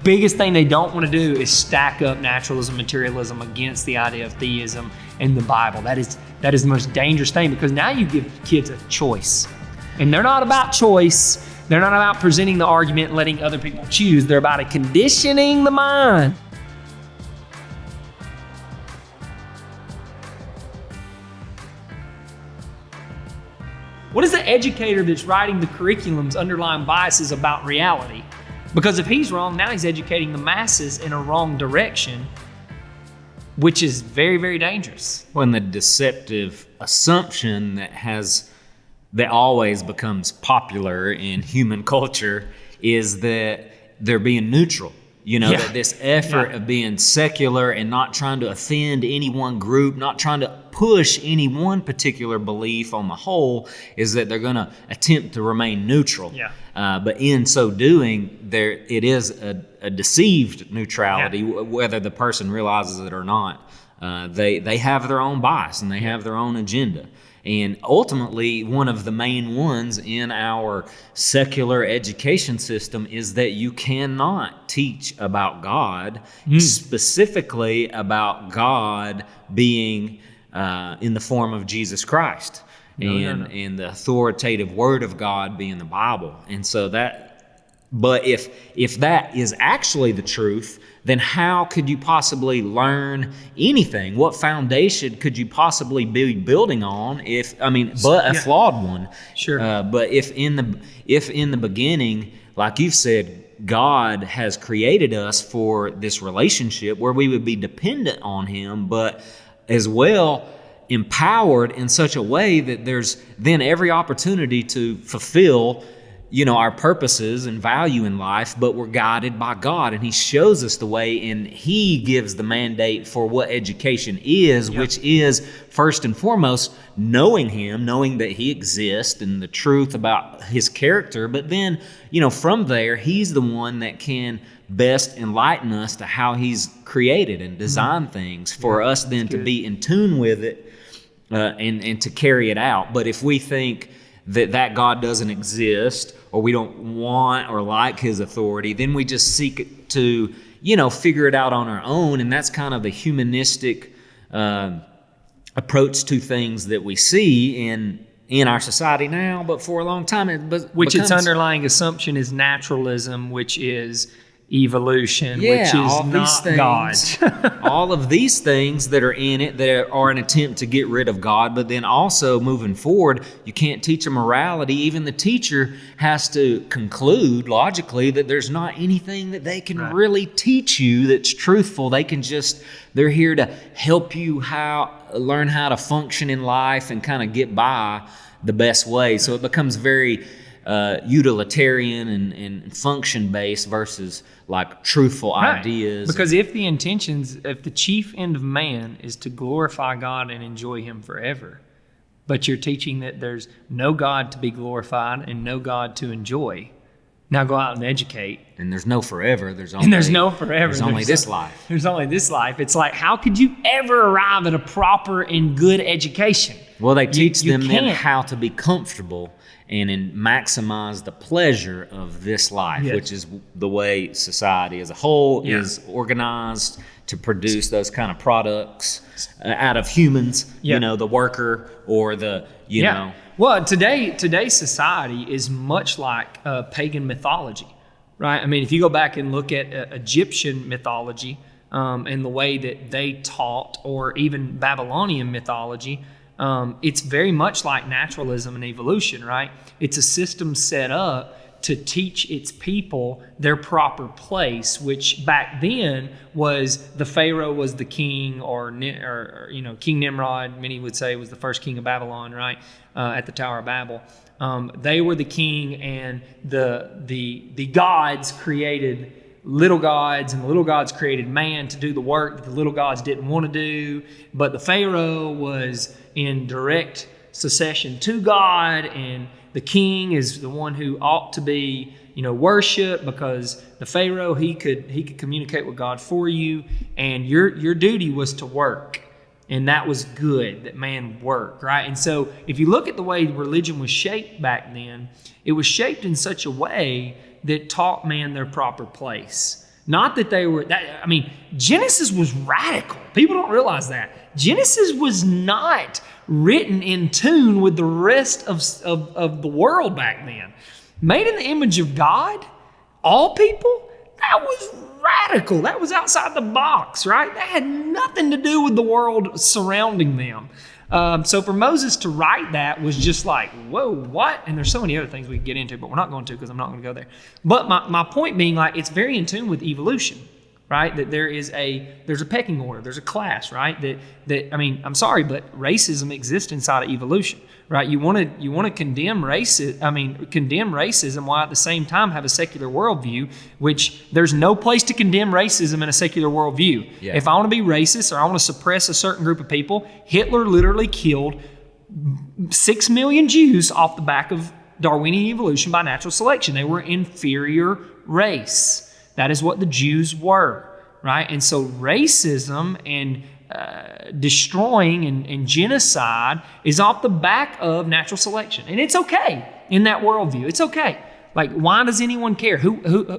biggest thing they don't want to do is stack up naturalism, materialism against the idea of theism and the Bible. That is the most dangerous thing, because now you give kids a choice. And they're not about choice. They're not about presenting the argument and letting other people choose. They're about conditioning the mind. What is the educator that's writing the curriculums underlying biases about reality? Because if he's wrong, now he's educating the masses in a wrong direction, which is very, very dangerous. When the deceptive assumption that always becomes popular in human culture is that they're being neutral. That this effort of being secular and not trying to offend any one group, not trying to push any one particular belief on the whole, is that they're going to attempt to remain neutral. But in so doing, it is a deceived neutrality, whether the person realizes it or not. They have their own bias and they have their own agenda. And ultimately, one of the main ones in our secular education system is that you cannot teach about God, specifically about God being in the form of Jesus Christ, and the authoritative Word of God being the Bible. And so but if that is actually the truth, then how could you possibly learn anything? What foundation could you possibly be building on but a flawed one? Sure. But if in the beginning, like you've said, God has created us for this relationship where we would be dependent on Him, but as well empowered in such a way that there's then every opportunity to fulfill our purposes and value in life, but we're guided by God, and He shows us the way, and He gives the mandate for what education is, which is first and foremost knowing Him, knowing that He exists and the truth about His character. But then, from there, He's the one that can best enlighten us to how He's created and designed things for us then to be in tune with it and to carry it out. But if we think that God doesn't exist, or we don't want or like His authority, then we just seek to, figure it out on our own. And that's kind of the humanistic approach to things that we see in our society now, but for a long time its underlying assumption is naturalism, which is evolution, which is not God. All of these things that are in it that are an attempt to get rid of God, but then also moving forward, you can't teach a morality. Even the teacher has to conclude logically that there's not anything that they can really teach you that's truthful. They're here to help you learn how to function in life and kind of get by the best way. So it becomes very utilitarian and function-based versus like truthful ideas. Because if the chief end of man is to glorify God and enjoy Him forever, but you're teaching that there's no God to be glorified and no God to enjoy, now go out and educate. And there's no forever. There's only this life. There's only this life. It's like, how could you ever arrive at a proper and good education? Well, they teach them then how to be comfortable and maximize the pleasure of this life, which is the way society as a whole is organized to produce those kind of products out of humans, the worker or the, know. Well, today's society is much like pagan mythology, right? I mean, if you go back and look at Egyptian mythology and the way that they taught, or even Babylonian mythology, it's very much like naturalism and evolution, right? It's a system set up to teach its people their proper place, which back then was the Pharaoh was the king, or King Nimrod, many would say, was the first king of Babylon, right? At the Tower of Babel. They were the king, and the gods created little gods, and the little gods created man to do the work that the little gods didn't want to do. But the Pharaoh was in direct succession to God, and the king is the one who ought to be, worshiped, because the Pharaoh, he could communicate with God for you, and your duty was to work. And that was good, that man worked, right? And so if you look at the way religion was shaped back then, it was shaped in such a way that taught man their proper place. Not that they were, Genesis was radical. People don't realize that. Genesis was not written in tune with the rest of the world back then. Made in the image of God, all people, that was radical. That was outside the box, right? That had nothing to do with the world surrounding them. So for Moses to write that was just like, whoa, what? And there's so many other things we could get into, but we're not going to because I'm not going to go there. But my point being, like, it's very in tune with evolution, right? That there's a pecking order, there's a class, right? I'm sorry, but racism exists inside of evolution, right? You want to condemn racism while at the same time have a secular worldview, which there's no place to condemn racism in a secular worldview. Yeah. If I want to be racist or I want to suppress a certain group of people, Hitler literally killed 6 million Jews off the back of Darwinian evolution by natural selection. They were inferior race. That is what the Jews were, right? And so racism and destroying and genocide is off the back of natural selection. And it's okay in that worldview. It's okay. Like, why does anyone care?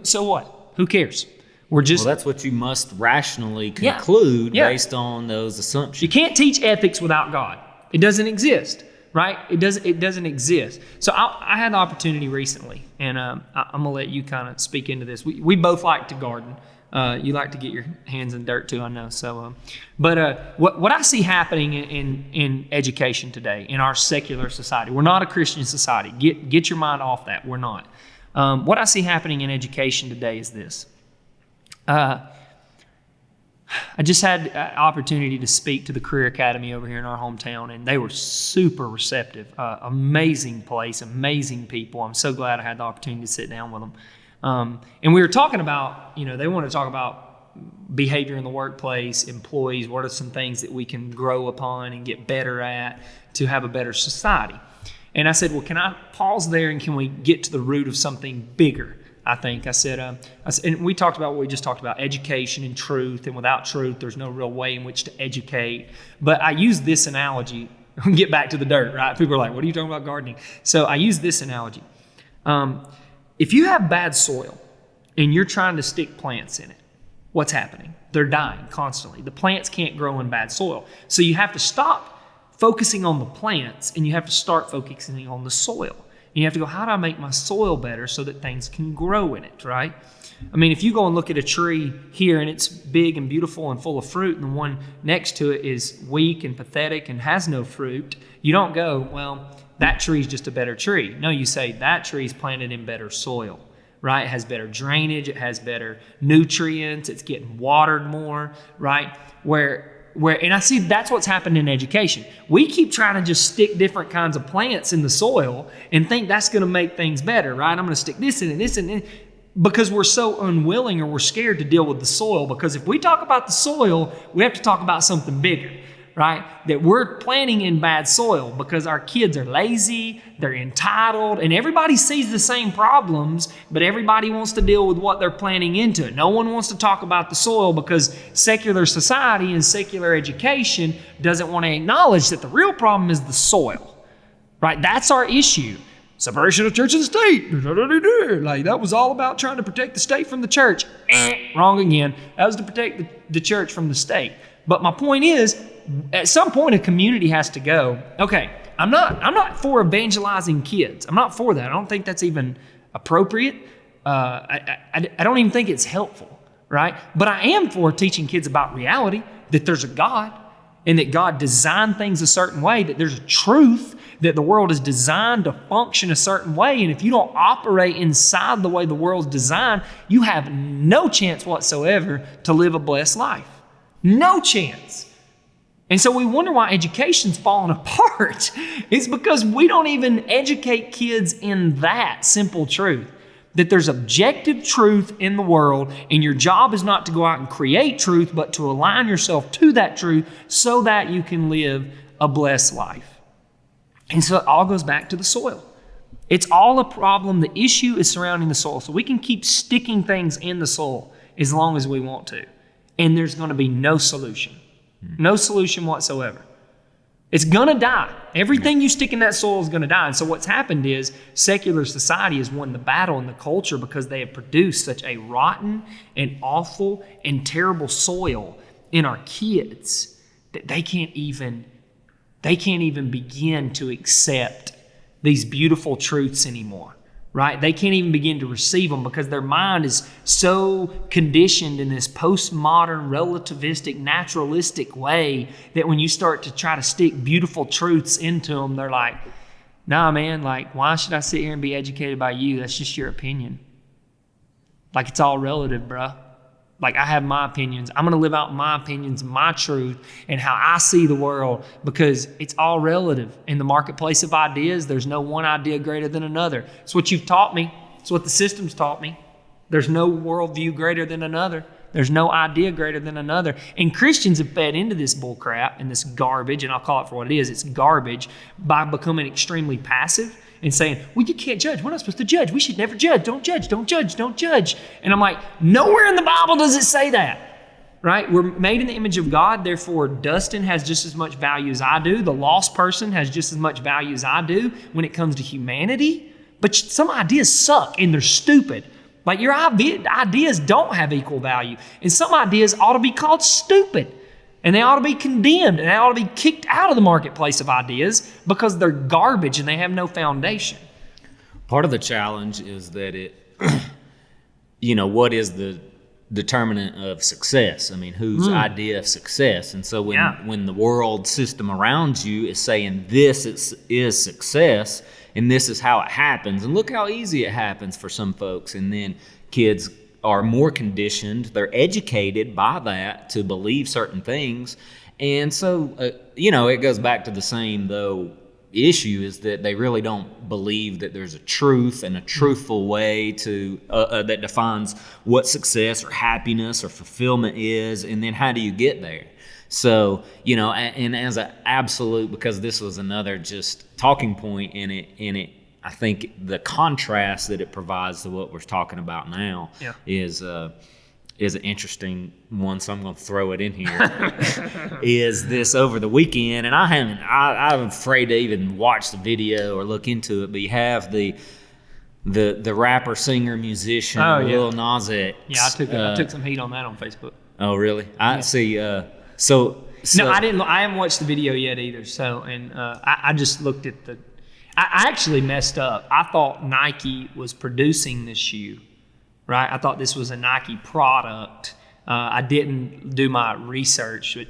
So what? Who cares? Well, that's what you must rationally conclude based on those assumptions. You can't teach ethics without God. It doesn't exist, right? It doesn't exist. So I had the opportunity recently, and I'm going to let you kind of speak into this. We both like to garden. You like to get your hands in dirt too, I know. So, what I see happening in education today, in our secular society, we're not a Christian society. Get your mind off that. We're not. What I see happening in education today is this. I just had an opportunity to speak to the Career Academy over here in our hometown, and they were super receptive. Amazing place, amazing people. I'm so glad I had the opportunity to sit down with them. And we were talking about, they want to talk about behavior in the workplace, employees, what are some things that we can grow upon and get better at to have a better society. And I said, well, can I pause there and can we get to the root of something bigger? I said, and we talked about what we just talked about, education and truth, and without truth, there's no real way in which to educate. But I use this analogy, get back to the dirt, right? People are like, what are you talking about gardening? So I use this analogy. If you have bad soil and you're trying to stick plants in it, what's happening? They're dying constantly. The plants can't grow in bad soil. So you have to stop focusing on the plants and you have to start focusing on the soil. You have to go, how do I make my soil better so that things can grow in it, right? If you go and look at a tree here and it's big and beautiful and full of fruit, and the one next to it is weak and pathetic and has no fruit, you don't go, well, that tree's just a better tree. No, you say that tree's planted in better soil, right? It has better drainage, it has better nutrients, it's getting watered more, right? And I see that's what's happened in education. We keep trying to just stick different kinds of plants in the soil and think that's going to make things better, right? I'm going to stick this in and this and because we're so unwilling or we're scared to deal with the soil. Because if we talk about the soil, we have to talk about something bigger, right? That we're planting in bad soil because our kids are lazy, they're entitled, and everybody sees the same problems, but everybody wants to deal with what they're planting into it. No one wants to talk about the soil because secular society and secular education doesn't want to acknowledge that the real problem is the soil, right? That's our issue. Separation of church and state. Like, that was all about trying to protect the state from the church. Wrong again. That was to protect the church from the state. But my point is, at some point, a community has to go, okay, I'm not for evangelizing kids. I'm not for that. I don't think that's even appropriate. I don't even think it's helpful, right? But I am for teaching kids about reality, that there's a God, and that God designed things a certain way, that there's a truth, that the world is designed to function a certain way. And if you don't operate inside the way the world's designed, you have no chance whatsoever to live a blessed life. No chance. And so we wonder why education's falling apart. It's because we don't even educate kids in that simple truth, that there's objective truth in the world, and your job is not to go out and create truth, but to align yourself to that truth so that you can live a blessed life. And so it all goes back to the soil. It's all a problem. The issue is surrounding the soil. So we can keep sticking things in the soil as long as we want to. And there's going to be no solution. No solution whatsoever. It's gonna die. Everything you stick in that soil is gonna die. And so what's happened is secular society has won the battle in the culture because they have produced such a rotten and awful and terrible soil in our kids that they can't even begin to accept these beautiful truths anymore. Right? They can't even begin to receive them because their mind is so conditioned in this postmodern, relativistic, naturalistic way that when you start to try to stick beautiful truths into them, they're like, nah, man, like, why should I sit here and be educated by you? That's just your opinion. Like, it's all relative, bruh. Like, I have my opinions. I'm going to live out my opinions, my truth, and how I see the world because it's all relative. In the marketplace of ideas, there's no one idea greater than another. It's what you've taught me. It's what the system's taught me. There's no worldview greater than another. There's no idea greater than another. And Christians have fed into this bull crap and this garbage, and I'll call it for what it is. It's garbage by becoming extremely passive and saying, well, you can't judge. We're not supposed to judge. We should never judge. Don't judge. Don't judge. Don't judge. And I'm like, nowhere in the Bible does it say that, right? We're made in the image of God. Therefore, Dustin has just as much value as I do. The lost person has just as much value as I do when it comes to humanity. But some ideas suck and they're stupid. Like your ideas don't have equal value. And some ideas ought to be called stupid. And they ought to be condemned, and they ought to be kicked out of the marketplace of ideas because they're garbage and they have no foundation. Part of the challenge is that what is the determinant of success? I mean, whose idea of success? And so when the world system around you is saying this is success and this is how it happens, and look how easy it happens for some folks, and then kids are more conditioned, they're educated by that to believe certain things. And so, it goes back to the same, though, issue is that they really don't believe that there's a truth and a truthful way to that defines what success or happiness or fulfillment is, and then how do you get there? So, and as an absolute, because this was another just talking point in it, I think the contrast that it provides to what we're talking about now is an interesting one. So I'm going to throw it in here. Is this over the weekend? And I'm afraid to even watch the video or look into it. But you have the rapper, singer, musician, Lil Nas X. Yeah, I took some heat on that on Facebook. Oh, really? I see. So no, I didn't. I haven't watched the video yet either. So, and I just looked at the. I actually messed up. I thought Nike was producing this shoe, right? I thought this was a Nike product. I didn't do my research, but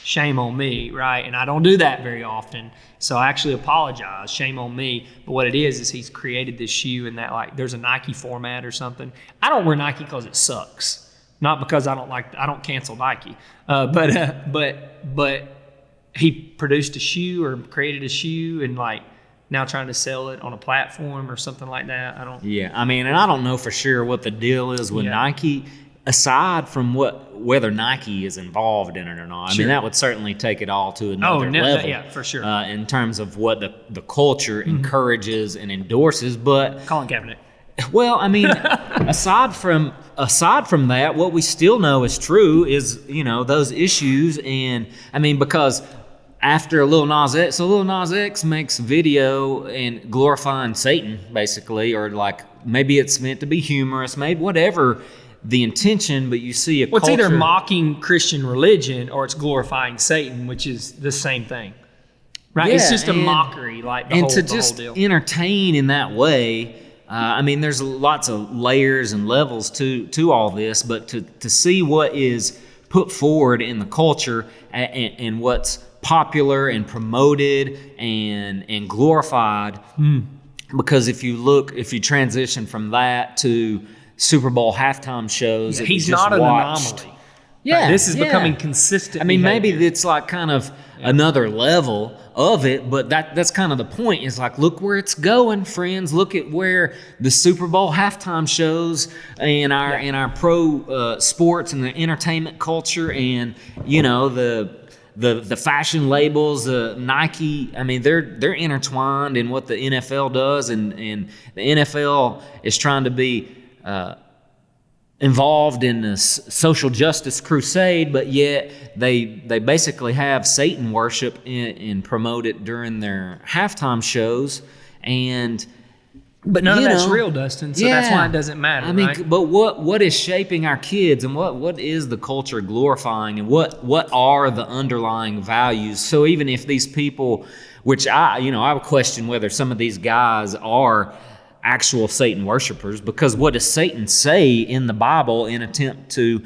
shame on me, right? And I don't do that very often. So I actually apologize. Shame on me. But what it is he's created this shoe and that, like, there's a Nike format or something. I don't wear Nike because it sucks. Not because I don't cancel Nike. But he produced a shoe or created a shoe and, like, now trying to sell it on a platform or something like that. Yeah, I mean, and I don't know for sure what the deal is with Nike, aside from whether Nike is involved in it or not. I mean, that would certainly take it all to another level. Yeah, for sure. In terms of what the culture encourages and endorses, but Colin Kaepernick. Well, I mean, aside from that, what we still know is true is those issues, and I mean because. After Lil Nas X, so Lil Nas X makes a video and glorifying Satan, basically, or like maybe it's meant to be humorous, maybe whatever the intention, but you see a culture. It's either mocking Christian religion or it's glorifying Satan, which is the same thing, right? Yeah, it's just a mockery, like the whole deal. Entertain in that way. I mean, there's lots of layers and levels to all this, but to see what is put forward in the culture and what's popular and promoted and glorified, because if you transition from that to Super Bowl halftime shows, he's not an anomaly. Yeah, this is becoming consistent. I mean, maybe it's like kind of another level of it, but that's kind of the point. Is like, look where it's going, friends. Look at where the Super Bowl halftime shows and our pro sports and the entertainment culture and the fashion labels, Nike, I mean, they're intertwined in what the NFL does, and the NFL is trying to be involved in this social justice crusade, but yet they basically have Satan worship and promote it during their halftime shows. But none of that's real, Dustin, so that's why it doesn't matter. I mean, right? but what is shaping our kids, and what is the culture glorifying, and what are the underlying values? So even if these people, which I would question whether some of these guys are actual Satan worshipers, because what does Satan say in the Bible in attempt to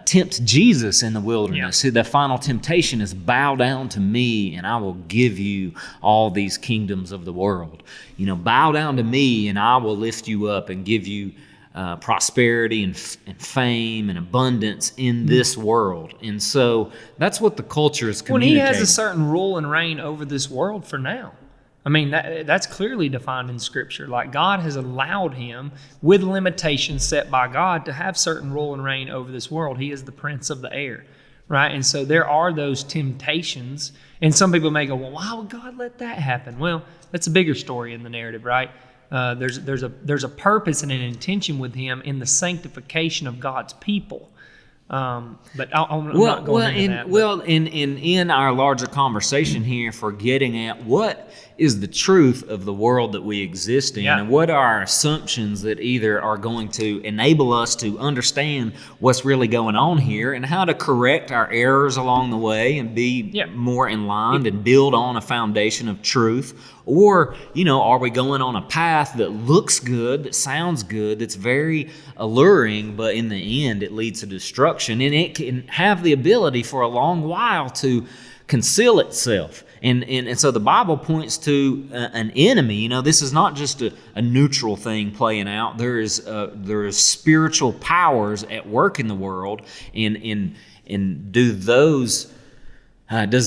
tempt Jesus in the wilderness? The final temptation is, bow down to me and I will give you all these kingdoms of the world. Bow down to me and I will lift you up and give you prosperity and fame and abundance in this world. And so that's what the culture is communicating. When he has a certain rule and reign over this world for now. I mean, that's clearly defined in Scripture. Like, God has allowed him, with limitations set by God, to have certain rule and reign over this world. He is the prince of the air, right? And so there are those temptations. And some people may go, well, why would God let that happen? Well, that's a bigger story in the narrative, right? There's a purpose and an intention with him in the sanctification of God's people. But I'm not going into that. Well, in our larger conversation here, for getting at what is the truth of the world that we exist in, and what are our assumptions that either are going to enable us to understand what's really going on here, and how to correct our errors along the way and be more in line and build on a foundation of truth. Or, are we going on a path that looks good, that sounds good, that's very alluring, but in the end it leads to destruction, and it can have the ability for a long while to conceal itself. And so the Bible points to an enemy. This is not just a neutral thing playing out. There is spiritual powers at work in the world, and does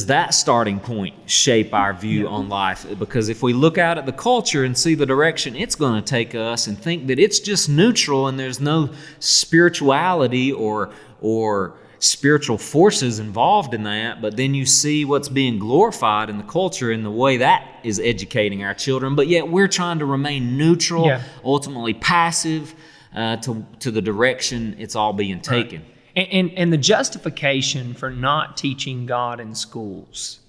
that starting point shape our view on life? Because if we look out at the culture and see the direction it's going to take us and think that it's just neutral and there's no spirituality or spiritual forces involved in that, but then you see what's being glorified in the culture and the way that is educating our children, but yet we're trying to remain neutral, ultimately passive to the direction it's all being taken. Right. And the justification for not teaching God in schools,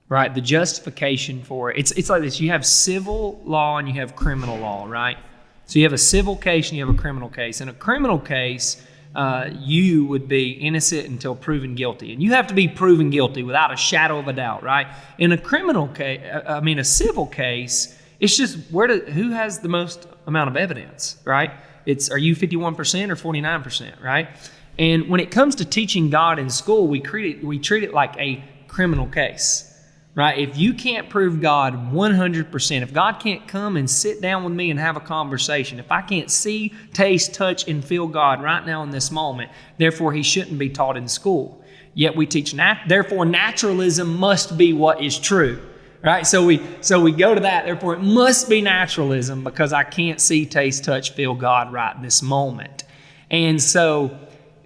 right? The justification for it's like this. You have civil law and you have criminal law, right? So you have a civil case and you have a criminal case. In a criminal case, you would be innocent until proven guilty. And you have to be proven guilty without a shadow of a doubt, right? In a criminal case, a civil case, it's just who has the most amount of evidence, right? Are you 51% or 49%, right? And when it comes to teaching God in school, we treat it like a criminal case, right? If you can't prove God 100%, if God can't come and sit down with me and have a conversation, if I can't see, taste, touch, and feel God right now in this moment, therefore he shouldn't be taught in school. Yet we teach therefore naturalism must be what is true, right? So we go to that, therefore it must be naturalism because I can't see, taste, touch, feel God right in this moment. And so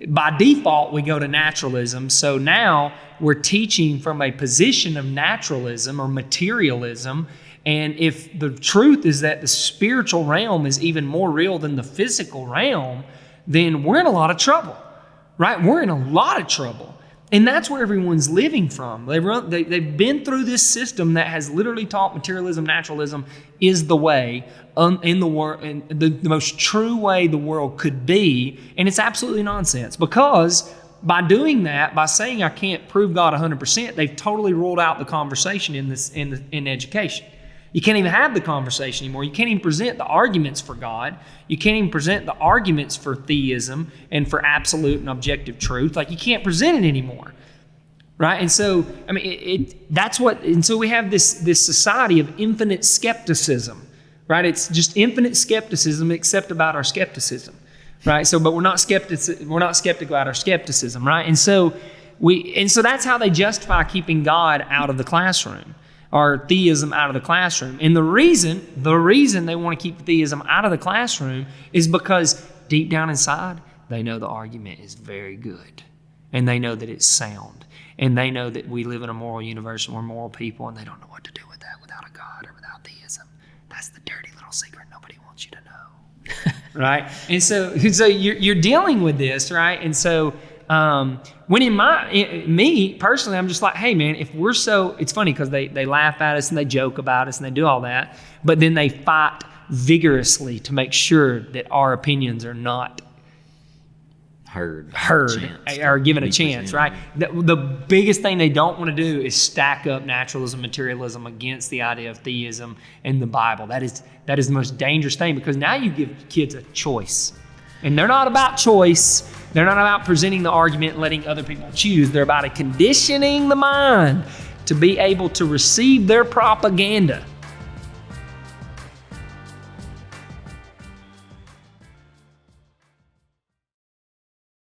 by default, we go to naturalism. So now we're teaching from a position of naturalism or materialism. And if the truth is that the spiritual realm is even more real than the physical realm, then we're in a lot of trouble, right? We're in a lot of trouble. And that's where everyone's living from. They've been through this system that has literally taught materialism, naturalism is the way in the world, and the most true way the world could be. And it's absolutely nonsense because by doing that, by saying I can't prove God 100%, they've totally ruled out the conversation in education. You can't even have the conversation anymore. You can't even present the arguments for God. You can't even present the arguments for theism and for absolute and objective truth. Like, you can't present it anymore, right? And so, and so we have this society of infinite skepticism, right? It's just infinite skepticism except about our skepticism, right? So, but we're not skeptical about our skepticism, right? And so that's how they justify keeping God out of the classroom, or theism out of the classroom. And the reason they want to keep theism out of the classroom is because deep down inside, they know the argument is very good. And they know that it's sound. And they know that we live in a moral universe and we're moral people, and they don't know what to do with that without a God or without theism. That's the dirty little secret nobody wants you to know. right? And so you're dealing with this, right? And so when me personally, I'm just like, hey man, if we're so, it's funny because they laugh at us and they joke about us and they do all that, but then they fight vigorously to make sure that our opinions are not heard or given a chance, right? The biggest thing they don't want to do is stack up naturalism, materialism against the idea of theism and the Bible. That is the most dangerous thing, because now you give kids a choice. And they're not about choice. They're not about presenting the argument and letting other people choose. They're about conditioning the mind to be able to receive their propaganda.